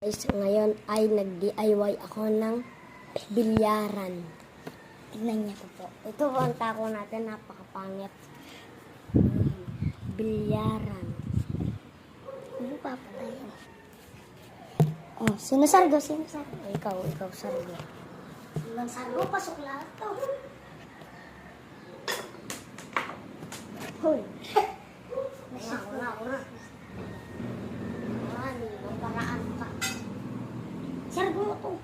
Guys, ngayon ay nag-DIY ako ng bilyaran. Tignan niyo po. Ito po ang tako natin, napakapangit. Bilyaran. Ano pa pa tayo? Oh, sino sargo? Sino sargo? Ikaw sargo. Ibang sargo, pasok lahat to. Hoy. Wala. Ang paraan pa. Sargo mo to.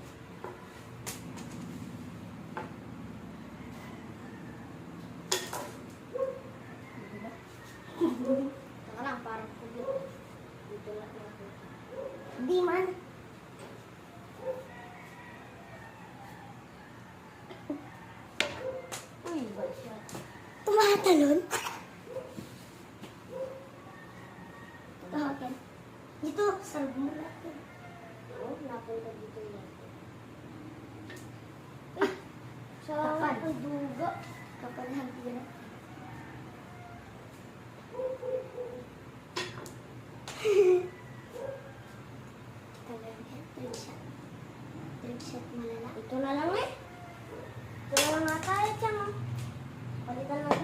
Saka lang, parang kubi. Dito lang natin. Hindi man. Uy, ba siya? Tumatalon? Tahakin. Dito, sargo mo natin. Oo, napunta dito yan. Sa dugo. Kapal hanggang. Trick shot malala. Ito na lang eh. Ito na lang nga tayo dyan.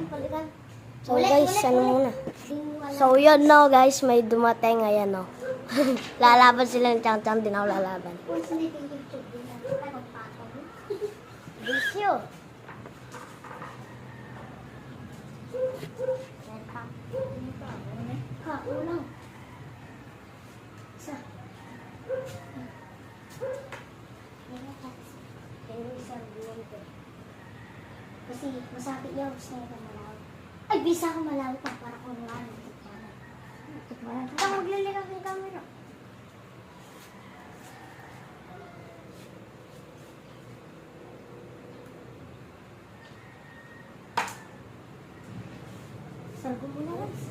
Palitan. So guys, ano muna? So yun no guys, may dumating ayan no. Lalaban sila ng Chang-Chang, di na ako lalaban. Bisyo. Ha, ulang. Isa. Kasi masakit yun, gusto nyo malawag. Ay, bisa ako malawag pa para kung ano. Ito maglilikak yung camera. Sargo mo na guys.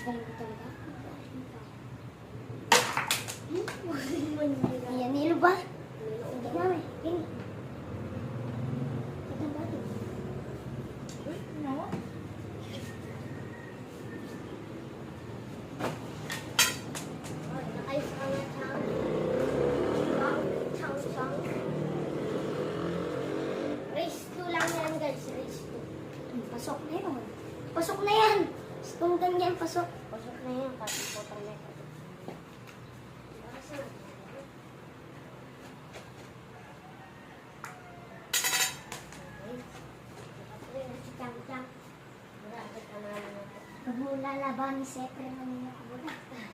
Galing ko talaga. Ayan, nilo ba? Hindi namin. Gini. Ito ba ito? No? Ayos ka nga, Chang. Race 2 lang yan guys. Race 2. Pasok na yun. Pasok na yan. Kung ganyan, pasok. Pasok na yan. Kasi potang na ito. Lalaban, siyempre naman